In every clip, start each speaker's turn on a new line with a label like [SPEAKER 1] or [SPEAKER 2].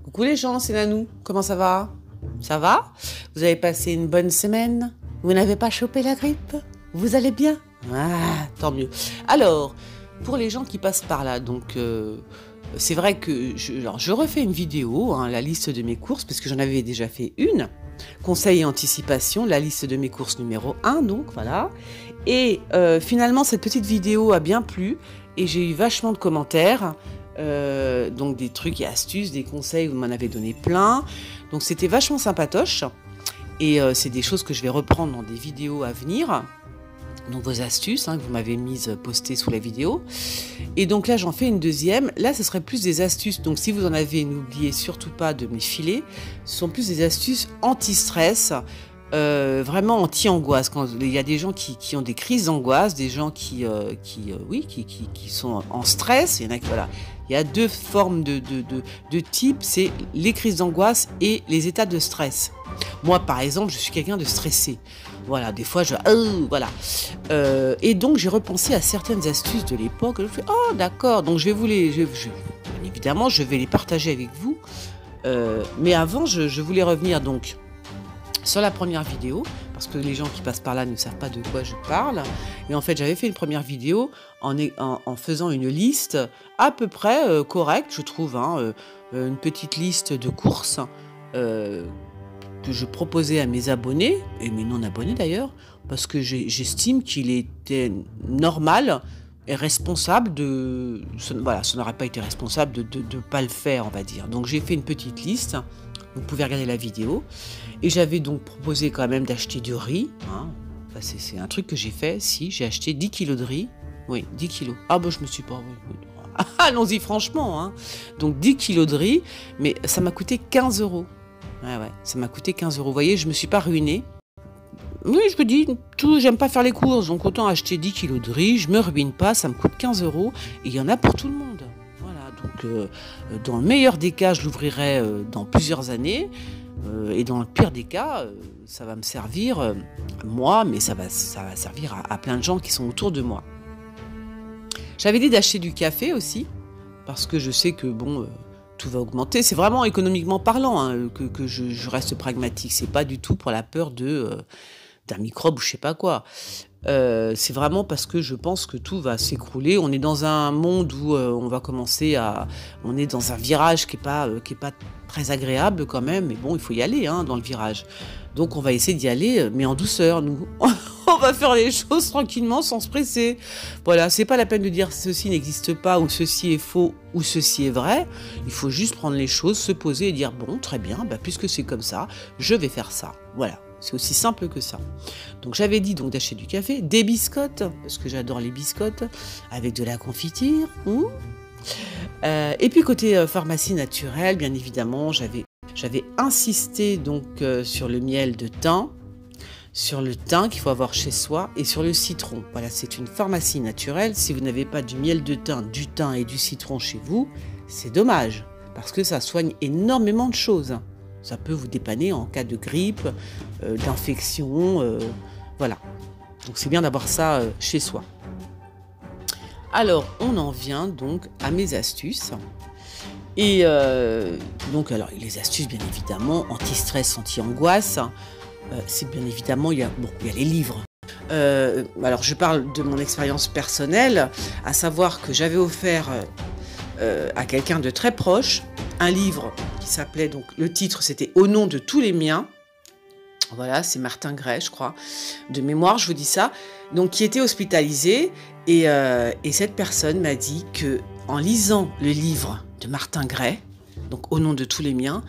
[SPEAKER 1] Coucou les gens, c'est Nanou. Comment ça va? Ça va? Vous avez passé une bonne semaine? Vous n'avez pas chopé la grippe? Vous allez bien? Ah, tant mieux. Alors, pour les gens qui passent par là, donc c'est vrai que je refais une vidéo, hein, la liste de mes courses, parce que j'en avais déjà fait une. Conseil et anticipation, la liste de mes courses numéro 1, donc voilà. Et finalement, cette petite vidéo a bien plu et j'ai eu vachement de commentaires. Donc des trucs et astuces, des conseils, vous m'en avez donné plein. Donc c'était vachement sympatoche. Et c'est des choses que je vais reprendre dans des vidéos à venir. Donc vos astuces hein, que vous m'avez mises postées sous la vidéo. Et donc là j'en fais une deuxième. Là ce serait plus des astuces. Donc si vous en avez, n'oubliez surtout pas de me les filer. Ce sont plus des astuces anti-stress. Vraiment anti-angoisse. Quand il y a des gens qui ont des crises d'angoisse, des gens qui sont en stress. Il y en a qui, voilà. Il y a deux formes de types, c'est les crises d'angoisse et les états de stress. Moi, par exemple, je suis quelqu'un de stressé. Voilà, des fois, voilà. Et donc, j'ai repensé à certaines astuces de l'époque. Je fais, oh, d'accord. Donc, évidemment, je vais les partager avec vous. Mais avant, je voulais revenir donc sur la première vidéo, parce que les gens qui passent par là ne savent pas de quoi je parle. Et en fait, j'avais fait une première vidéo en faisant une liste à peu près correcte, je trouve, hein, une petite liste de courses que je proposais à mes abonnés, et mes non-abonnés d'ailleurs, parce que j'estime qu'il était normal et responsable voilà, ça n'aurait pas été responsable de ne pas le faire, on va dire. Donc j'ai fait une petite liste. Vous pouvez regarder la vidéo. Et j'avais donc proposé quand même d'acheter du riz. Hein. Enfin, c'est un truc que j'ai fait. Si, j'ai acheté 10 kilos de riz. Oui, 10 kilos. Ah bah je me suis pas... Allons-y franchement. Hein. Donc 10 kilos de riz. Mais ça m'a coûté 15 euros. Ouais, ça m'a coûté 15 euros. Vous voyez, je ne me suis pas ruinée. Oui, je me dis, j'aime pas faire les courses. Donc autant acheter 10 kilos de riz. Je me ruine pas. Ça me coûte 15 euros. Et il y en a pour tout le monde. Donc, dans le meilleur des cas, je l'ouvrirai dans plusieurs années. Et dans le pire des cas, ça va me servir, moi, mais ça va servir à plein de gens qui sont autour de moi. J'avais dit d'acheter du café aussi, parce que je sais que, bon, tout va augmenter. C'est vraiment économiquement parlant hein, que je reste pragmatique. C'est pas du tout pour la peur d'un microbe ou je sais pas quoi. C'est vraiment parce que je pense que tout va s'écrouler. On est dans un monde où on est dans un virage qui est pas très agréable quand même, mais bon, il faut y aller hein, dans le virage. Donc on va essayer d'y aller, mais en douceur, nous. On va faire les choses tranquillement, sans se presser. Voilà, c'est pas la peine de dire ceci n'existe pas, ou ceci est faux, ou ceci est vrai. Il faut juste prendre les choses, se poser et dire, bon, très bien, bah, puisque c'est comme ça, je vais faire ça. Voilà. C'est aussi simple que ça. Donc j'avais dit donc d'acheter du café, des biscottes, parce que j'adore les biscottes, avec de la confiture. Et puis côté pharmacie naturelle, bien évidemment, j'avais insisté donc sur le miel de thym, sur le thym qu'il faut avoir chez soi, et sur le citron. Voilà, c'est une pharmacie naturelle. Si vous n'avez pas du miel de thym, du thym et du citron chez vous, c'est dommage, parce que ça soigne énormément de choses. Ça peut vous dépanner en cas de grippe, d'infection, voilà. Donc c'est bien d'avoir ça chez soi. Alors, on en vient donc à mes astuces. Et donc, alors, les astuces, bien évidemment, anti-stress, anti-angoisse. C'est bien évidemment, il y a les livres. Alors, je parle de mon expérience personnelle, à savoir que j'avais offert à quelqu'un de très proche un livre qui s'appelait, donc le titre c'était Au nom de tous les miens. Voilà, c'est Martin Gray, je crois. De mémoire, je vous dis ça. Donc, qui était hospitalisé. Et cette personne m'a dit que en lisant le livre de Martin Gray, donc Au nom de tous les miens,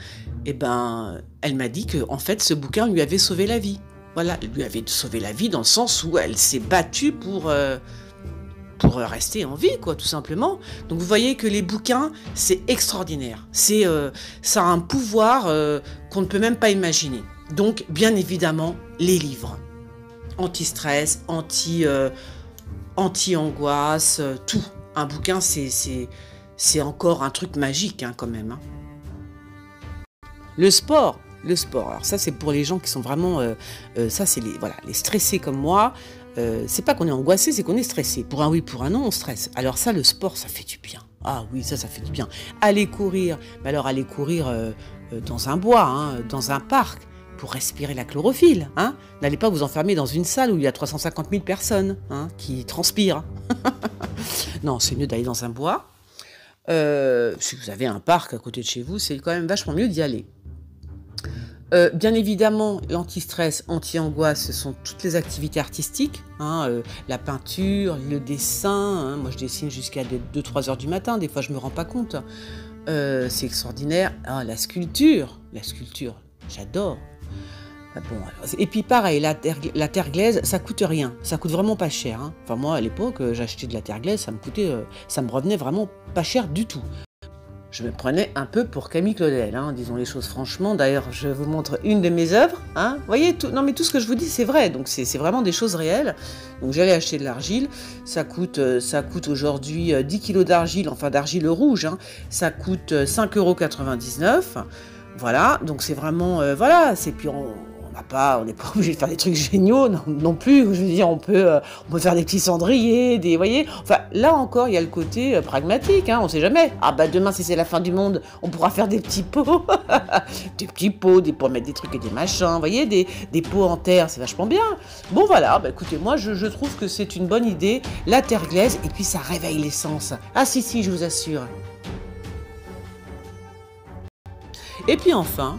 [SPEAKER 1] eh ben, elle m'a dit que en fait, ce bouquin lui avait sauvé la vie. Voilà, lui avait sauvé la vie dans le sens où elle s'est battue pour rester en vie, quoi, tout simplement. Donc vous voyez que les bouquins, c'est extraordinaire. Ça a un pouvoir qu'on ne peut même pas imaginer. Donc, bien évidemment, les livres. Anti-stress, anti-angoisse, tout. Un bouquin, c'est encore un truc magique, hein, quand même. Hein. Le sport. Alors ça, c'est pour les gens qui sont vraiment... ça, c'est les stressés comme moi. C'est pas qu'on est angoissé, c'est qu'on est stressé. Pour un oui, pour un non, on stresse. Alors ça, le sport, ça fait du bien. Ah oui, ça fait du bien. Aller courir, mais alors aller courir dans un bois, hein, dans un parc, pour respirer la chlorophylle. Hein. N'allez pas vous enfermer dans une salle où il y a 350 000 personnes hein, qui transpirent. Non, c'est mieux d'aller dans un bois. Si vous avez un parc à côté de chez vous, c'est quand même vachement mieux d'y aller. Bien évidemment, l'anti-stress, anti-angoisse, ce sont toutes les activités artistiques, hein, la peinture, le dessin. Hein, moi, je dessine jusqu'à 2-3 heures du matin. Des fois, je me rends pas compte. C'est extraordinaire. Ah, la sculpture, j'adore. Ah bon, alors, et puis pareil, la terre glaise, ça coûte rien. Ça coûte vraiment pas cher. Hein. Enfin, moi, à l'époque, j'achetais de la terre glaise, ça me revenait vraiment pas cher du tout. Je me prenais un peu pour Camille Claudel, hein, disons les choses franchement. D'ailleurs, je vous montre une de mes œuvres. Hein. Vous voyez, tout ce que je vous dis, c'est vrai. Donc, c'est vraiment des choses réelles. Donc, j'allais acheter de l'argile. Ça coûte aujourd'hui 10 kilos d'argile, enfin d'argile rouge. Hein. Ça coûte 5,99 €. Voilà. Donc, c'est vraiment... voilà. C'est puis on n'est pas obligé de faire des trucs géniaux non plus. Je veux dire, on peut faire des petits cendriers, voyez. Enfin, là encore, il y a le côté pragmatique. Hein, on ne sait jamais. Ah bah demain, si c'est la fin du monde, on pourra faire des petits pots, des pots à mettre des trucs et des machins. Vous voyez, des pots en terre, c'est vachement bien. Bon voilà. Bah écoutez, moi, je trouve que c'est une bonne idée. La terre glaise et puis ça réveille l'essence. Ah si, je vous assure. Et puis enfin,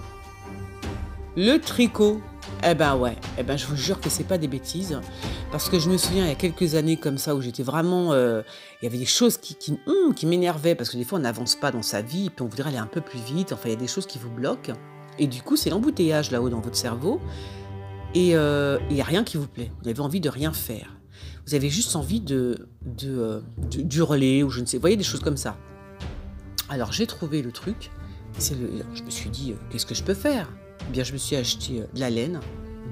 [SPEAKER 1] le tricot. Eh ben ouais, je vous jure que c'est pas des bêtises, parce que je me souviens il y a quelques années comme ça où j'étais vraiment, il y avait des choses qui m'énervaient, parce que des fois on n'avance pas dans sa vie, et puis on voudrait aller un peu plus vite, enfin il y a des choses qui vous bloquent, et du coup c'est l'embouteillage là-haut dans votre cerveau, et il n'y a rien qui vous plaît, vous avez envie de rien faire, vous avez juste envie d'hurler, ou je ne sais, vous voyez des choses comme ça. Alors j'ai trouvé le truc, je me suis dit, qu'est-ce que je peux faire ? Eh bien, je me suis acheté de la laine,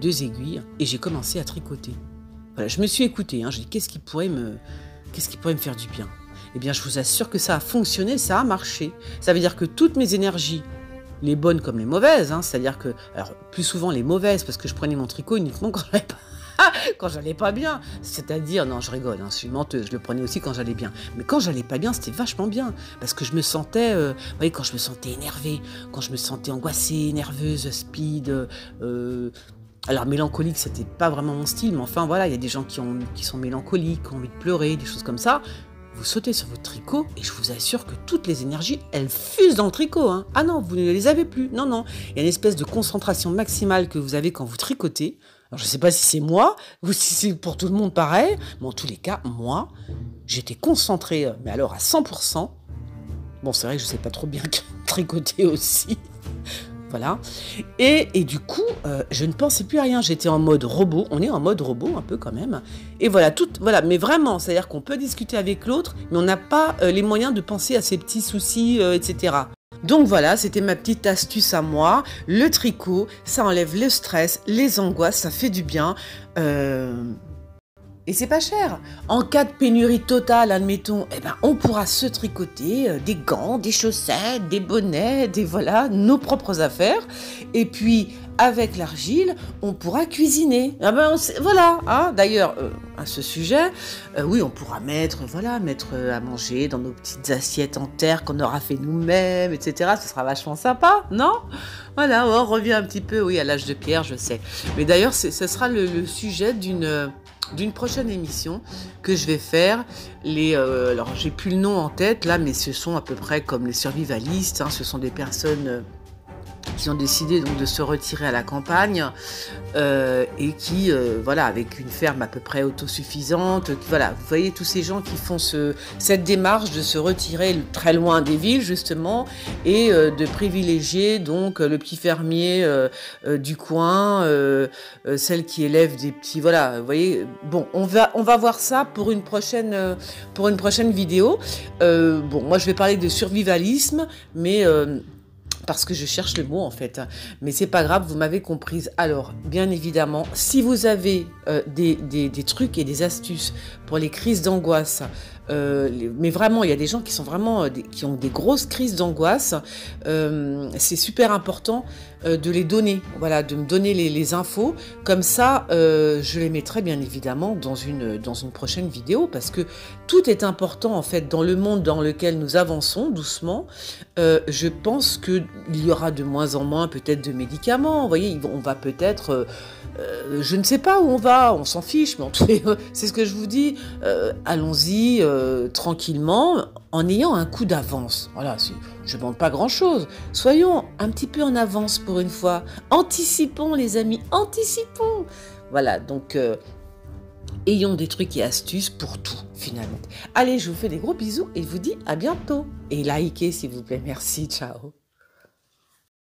[SPEAKER 1] 2 aiguilles, et j'ai commencé à tricoter. Voilà, je me suis écoutée, hein, j'ai dit qu'est-ce qui pourrait me faire du bien. Eh bien, je vous assure que ça a fonctionné, ça a marché. Ça veut dire que toutes mes énergies, les bonnes comme les mauvaises, hein, c'est-à-dire que, alors plus souvent les mauvaises, parce que je prenais mon tricot uniquement quand j'allais pas bien, c'est-à-dire, non je rigole, hein, je suis menteuse, je le prenais aussi quand j'allais bien, mais quand j'allais pas bien, c'était vachement bien, parce que je me sentais, vous voyez, quand je me sentais énervée, quand je me sentais angoissée, nerveuse, speed, alors mélancolique, c'était pas vraiment mon style, mais enfin voilà, il y a des gens qui sont mélancoliques, qui ont envie de pleurer, des choses comme ça. Vous sautez sur votre tricot et je vous assure que toutes les énergies, elles fusent dans le tricot. Hein. Ah non, vous ne les avez plus. Non. Il y a une espèce de concentration maximale que vous avez quand vous tricotez. Alors, je ne sais pas si c'est moi ou si c'est pour tout le monde pareil, mais en tous les cas, moi, j'étais concentrée, mais alors à 100%. Bon, c'est vrai que je ne sais pas trop bien tricoter aussi. Voilà. Et du coup, je ne pensais plus à rien. J'étais en mode robot. On est en mode robot un peu quand même. Et voilà, voilà. Mais vraiment, c'est-à-dire qu'on peut discuter avec l'autre, mais on n'a pas les moyens de penser à ses petits soucis, etc. Donc voilà, c'était ma petite astuce à moi. Le tricot, ça enlève le stress, les angoisses, ça fait du bien. Et c'est pas cher. En cas de pénurie totale, admettons, on pourra se tricoter des gants, des chaussettes, des bonnets, nos propres affaires. Et puis, avec l'argile, on pourra cuisiner. Voilà. Hein. D'ailleurs, à ce sujet, oui, on pourra mettre à manger dans nos petites assiettes en terre qu'on aura fait nous-mêmes, etc. Ce sera vachement sympa, non ? Voilà, on revient un petit peu, oui, à l'âge de pierre, je sais. Mais d'ailleurs, ce sera le sujet d'une prochaine émission que je vais faire. Alors, j'ai plus le nom en tête, là, mais ce sont à peu près comme les survivalistes. Hein, ce sont des personnes qui ont décidé donc de se retirer à la campagne et qui, avec une ferme à peu près autosuffisante, vous voyez tous ces gens qui font cette démarche de se retirer très loin des villes justement et de privilégier donc le petit fermier du coin, celle qui élève des petits, vous voyez. Bon, on va voir ça pour une prochaine vidéo. Moi je vais parler de survivalisme, mais parce que je cherche le mot en fait, mais c'est pas grave, vous m'avez comprise. Alors, bien évidemment, si vous avez des trucs et des astuces pour les crises d'angoisse, Mais vraiment, il y a des gens qui sont vraiment qui ont des grosses crises d'angoisse. C'est super important de les donner, voilà, de me donner les infos. Comme ça, je les mettrai bien évidemment dans une prochaine vidéo, parce que tout est important en fait dans le monde dans lequel nous avançons doucement. Je pense qu'il y aura de moins en moins peut-être de médicaments. Vous voyez, on va peut-être, je ne sais pas où on va, on s'en fiche, mais en tout cas, c'est ce que je vous dis. Allons-y tranquillement, en ayant un coup d'avance. Voilà, je ne demande pas grand-chose. Soyons un petit peu en avance pour une fois. Anticipons, les amis, anticipons. Voilà, donc ayons des trucs et astuces pour tout, finalement. Allez, je vous fais des gros bisous et je vous dis à bientôt. Et likez, s'il vous plaît. Merci, ciao.